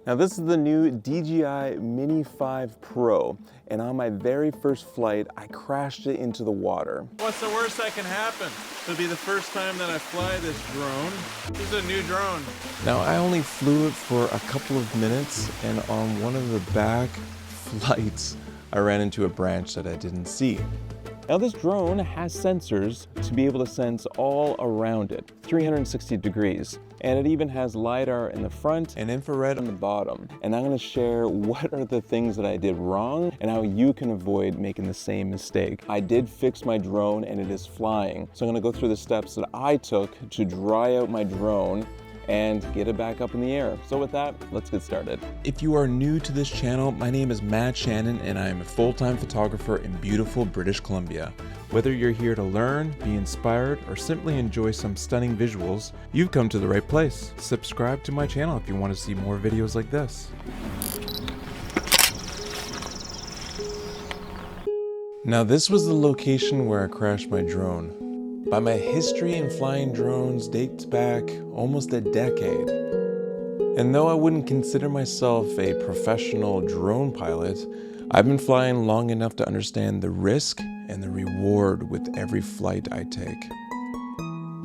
Now this is the new DJI Mini 5 Pro, and on my very first flight, I crashed it into the water. What's the worst that can happen? It'll be the first time that I fly this drone. This is a new drone. Now I only flew it for a couple of minutes, and on one of the back flights, I ran into a branch that I didn't see. Now this drone has sensors to be able to sense all around it, 360 degrees. And it even has LiDAR in the front and infrared on the bottom. And I'm gonna share what are the things that I did wrong and how you can avoid making the same mistake. I did fix my drone and it is flying. So I'm gonna go through the steps that I took to dry out my drone and get it back up in the air. So with that, let's get started. If you are new to this channel, my name is Shannon and I am a full-time photographer in beautiful British Columbia. Whether you're here to learn, be inspired, or simply enjoy some stunning visuals, you've come to the right place. Subscribe to my channel if you want to see more videos like this. Now this was the location where I crashed my drone. But my history in flying drones dates back almost a decade. And though I wouldn't consider myself a professional drone pilot, I've been flying long enough to understand the risk and the reward with every flight I take.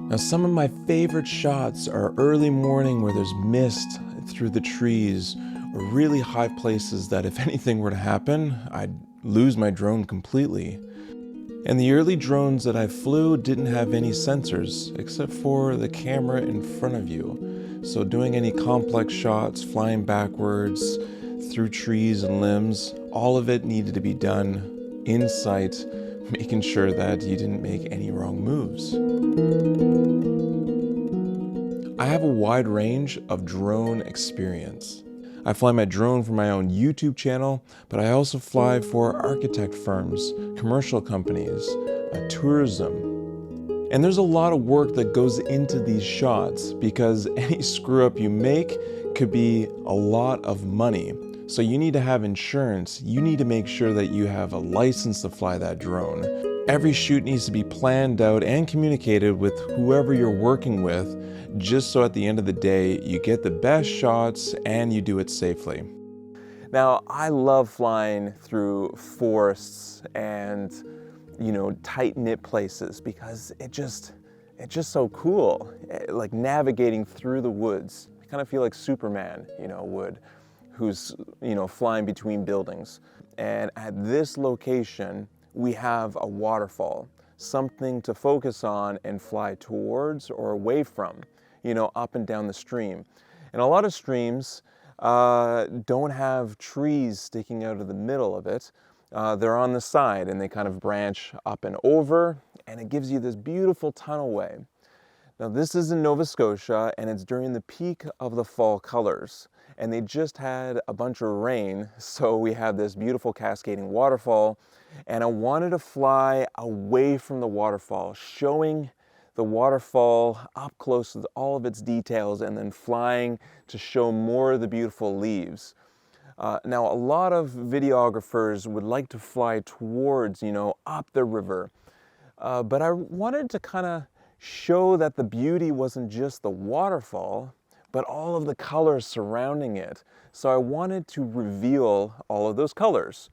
Now some of my favorite shots are early morning where there's mist through the trees, or really high places that if anything were to happen, I'd lose my drone completely. And the early drones that I flew didn't have any sensors except for the camera in front of you. So doing any complex shots, flying backwards, through trees and limbs, all of it needed to be done in sight, making sure that you didn't make any wrong moves. I have a wide range of drone experience. I fly my drone for my own YouTube channel, but I also fly for architect firms, commercial companies, tourism. And there's a lot of work that goes into these shots because any screw up you make could be a lot of money. So you need to have insurance. You need to make sure that you have a license to fly that drone. Every shoot needs to be planned out and communicated with whoever you're working with, just so at the end of the day, you get the best shots and you do it safely. Now, I love flying through forests and, tight-knit places because it's just so cool. Like navigating through the woods. I kind of feel like Superman, would, who's, flying between buildings. And at this location, we have a waterfall, something to focus on and fly towards or away from, up and down the stream. And a lot of streams don't have trees sticking out of the middle of it. They're on the side and they kind of branch up and over, and it gives you this beautiful tunnelway. Now this is in Nova Scotia and it's during the peak of the fall colors. And they just had a bunch of rain, so we have this beautiful cascading waterfall. And I wanted to fly away from the waterfall, showing the waterfall up close with all of its details, and then flying to show more of the beautiful leaves. Now, a lot of videographers would like to fly towards, up the river. But I wanted to kind of show that the beauty wasn't just the waterfall, but all of the colors surrounding it. So I wanted to reveal all of those colors.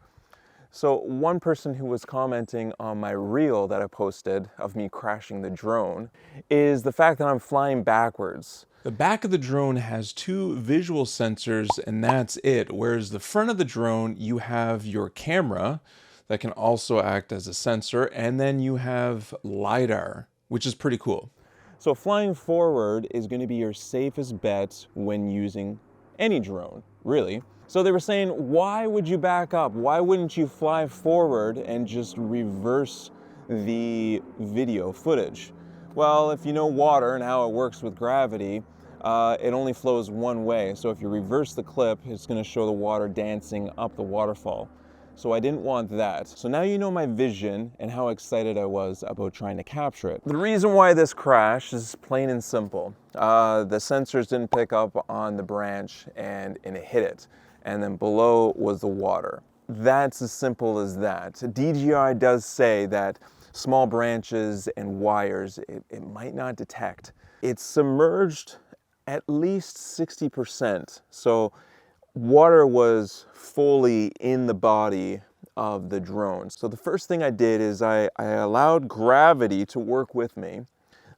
So one person who was commenting on my reel that I posted of me crashing the drone is the fact that I'm flying backwards. The back of the drone has two visual sensors and that's it. Whereas the front of the drone, you have your camera that can also act as a sensor. And then you have LiDAR, which is pretty cool. So flying forward is going to be your safest bet when using any drone, really. So they were saying, why would you back up? Why wouldn't you fly forward and just reverse the video footage? Well, if you know water and how it works with gravity, it only flows one way. So if you reverse the clip, it's going to show the water dancing up the waterfall. So I didn't want that. So now you know my vision and how excited I was about trying to capture it. The reason why this crashed is plain and simple. The sensors didn't pick up on the branch and it hit it. And then below was the water. That's as simple as that. DJI does say that small branches and wires, it might not detect. It's submerged at least 60%. So water was fully in the body of the drone. So the first thing I did is I allowed gravity to work with me.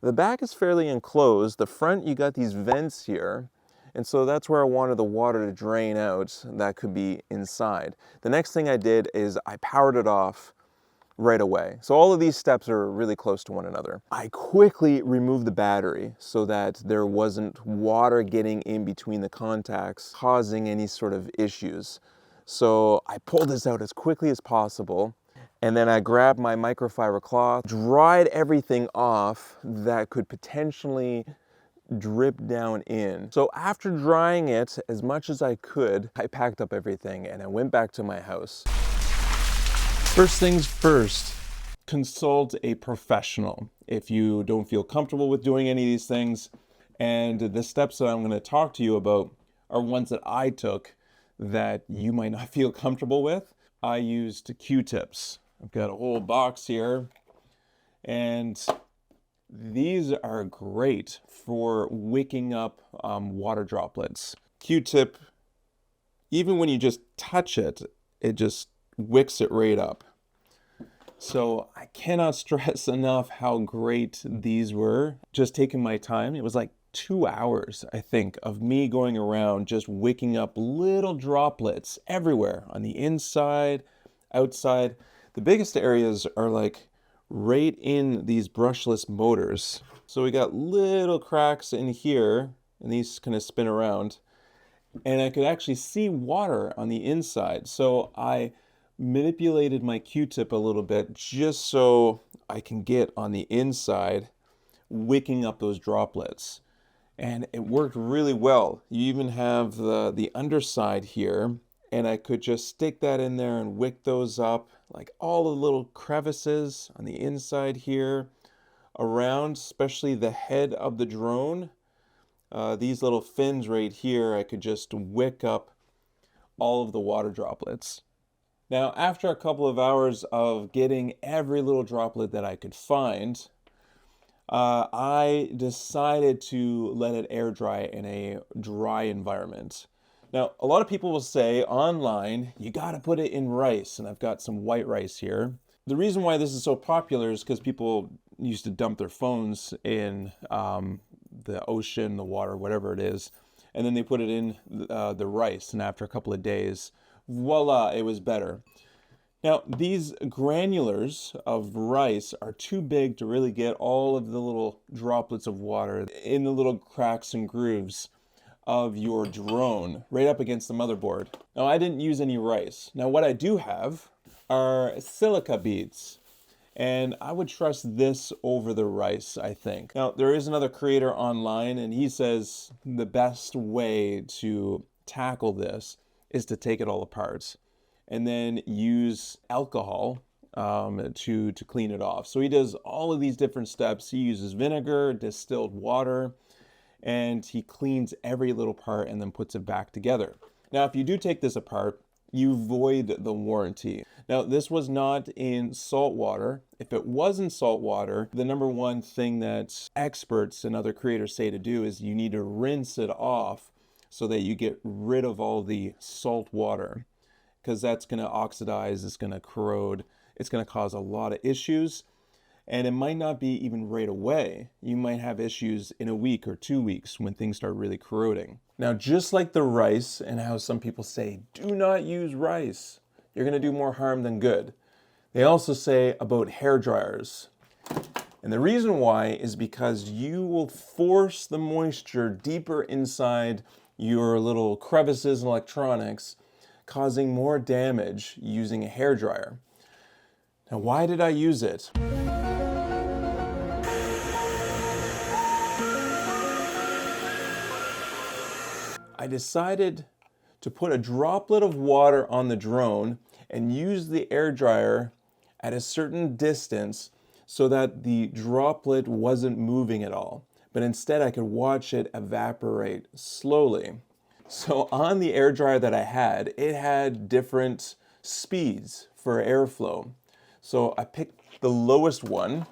The back is fairly enclosed. The front, you got these vents here. And so that's where I wanted the water to drain out. That could be inside. The next thing I did is I powered it off right away. So all of these steps are really close to one another. I quickly removed the battery so that there wasn't water getting in between the contacts, causing any sort of issues. So I pulled this out as quickly as possible. And then I grabbed my microfiber cloth, dried everything off that could potentially drip down in. So after drying it as much as I could, I packed up everything and I went back to my house. First things first, consult a professional if you don't feel comfortable with doing any of these things. And the steps that I'm going to talk to you about are ones that I took that you might not feel comfortable with. I used Q-tips. I've got a whole box here, and these are great for wicking up water droplets. Q-tip, even when you just touch it, it just wicks it right up. So I cannot stress enough how great these were. Just taking my time, it was like 2 hours, I think, of me going around just wicking up little droplets everywhere, on the inside, outside. The biggest areas are like right in these brushless motors. So we got little cracks in here, and these kind of spin around, and I could actually see water on the inside. So I manipulated my Q-tip a little bit just so I can get on the inside, wicking up those droplets. And it worked really well. You even have the underside here, and I could just stick that in there and wick those up, like all the little crevices on the inside here, around, especially the head of the drone. These little fins right here, I could just wick up all of the water droplets. Now, after a couple of hours of getting every little droplet that I could find, I decided to let it air dry in a dry environment. Now, a lot of people will say online, you gotta put it in rice, and I've got some white rice here. The reason why this is so popular is because people used to dump their phones in the ocean, the water, whatever it is, and then they put it in the rice, and after a couple of days, voila, it was better. Now, these granulars of rice are too big to really get all of the little droplets of water in the little cracks and grooves of your drone right up against the motherboard. Now, I didn't use any rice. Now, what I do have are silica beads, and I would trust this over the rice, I think. Now, there is another creator online, and he says the best way to tackle this is to take it all apart and then use alcohol to clean it off. So he does all of these different steps. He uses vinegar, distilled water, and he cleans every little part and then puts it back together. Now, if you do take this apart, you void the warranty. Now, this was not in salt water. If it was in salt water, the number one thing that experts and other creators say to do is you need to rinse it off so that you get rid of all the salt water, because that's going to oxidize, it's going to corrode, it's going to cause a lot of issues, and it might not be even right away. You might have issues in a week or 2 weeks when things start really corroding. Now, just like the rice and how some people say, do not use rice, you're going to do more harm than good. They also say about hair dryers. And the reason why is because you will force the moisture deeper inside your little crevices and electronics, causing more damage using a hair dryer. Now, why did I use it? I decided to put a droplet of water on the drone and use the air dryer at a certain distance so that the droplet wasn't moving at all, but instead I could watch it evaporate slowly. So on the air dryer that I had, it had different speeds for airflow. So I picked the lowest one,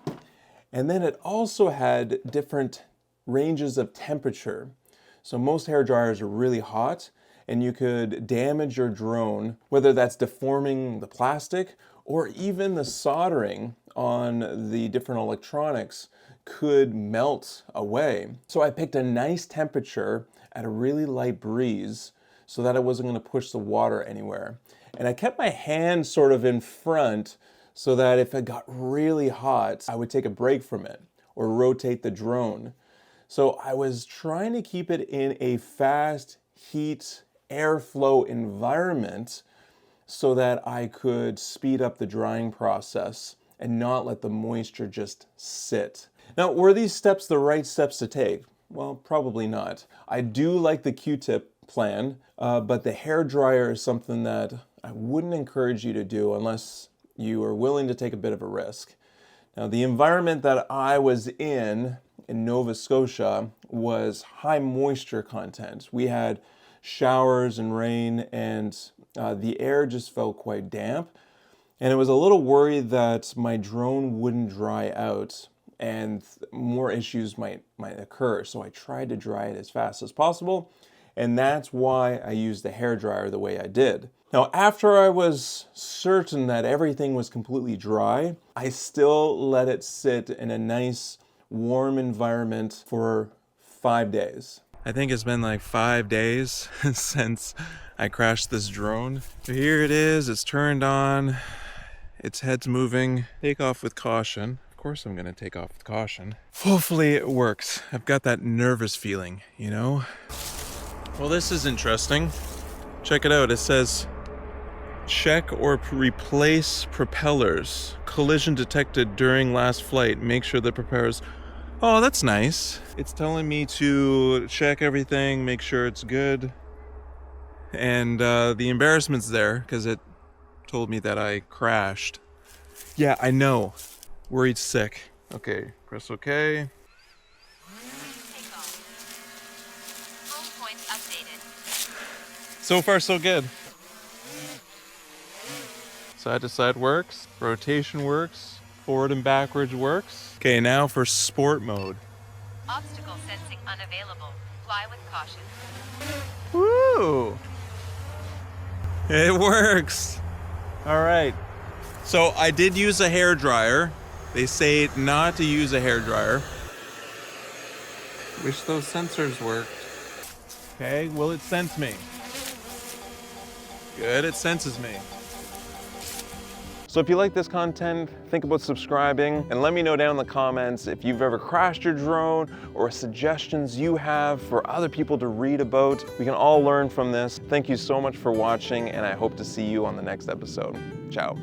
and then it also had different ranges of temperature. So most hair dryers are really hot, and you could damage your drone, whether that's deforming the plastic or even the soldering on the different electronics could melt away. So I picked a nice temperature at a really light breeze so that I wasn't going to push the water anywhere. And I kept my hand sort of in front so that if it got really hot, I would take a break from it or rotate the drone. So I was trying to keep it in a fast heat airflow environment so that I could speed up the drying process and not let the moisture just sit. Now, were these steps the right steps to take? Well, probably not. I do like the Q-tip plan, but the hair dryer is something that I wouldn't encourage you to do unless you are willing to take a bit of a risk. Now, the environment that I was in Nova Scotia was high moisture content. We had showers and rain, and the air just felt quite damp. And I was a little worried that my drone wouldn't dry out and more issues might occur. So I tried to dry it as fast as possible. And that's why I used the hairdryer the way I did. Now, after I was certain that everything was completely dry, I still let it sit in a nice warm environment for 5 days. I think it's been like 5 days since I crashed this drone. So here it is, it's turned on, its head's moving. Take off with caution. Of course I'm gonna take off with caution. Hopefully it works. I've got that nervous feeling, you know? Well, this is interesting. Check it out, it says, check or replace propellers. Collision detected during last flight. Make sure the propellers... Oh, that's nice. It's telling me to check everything, make sure it's good. And the embarrassment's there because it told me that I crashed. Yeah, I know. Worried sick. Okay, press OK. So far, so good. Side to side works, rotation works, forward and backwards works. Okay, now for sport mode. Obstacle sensing unavailable. Fly with caution. Woo! It works. All right. So I did use a hairdryer. They say not to use a hairdryer. Wish those sensors worked. Okay, will it sense me? Good, it senses me. So if you like this content, think about subscribing and let me know down in the comments if you've ever crashed your drone or suggestions you have for other people to read about. We can all learn from this. Thank you so much for watching, and I hope to see you on the next episode. Ciao.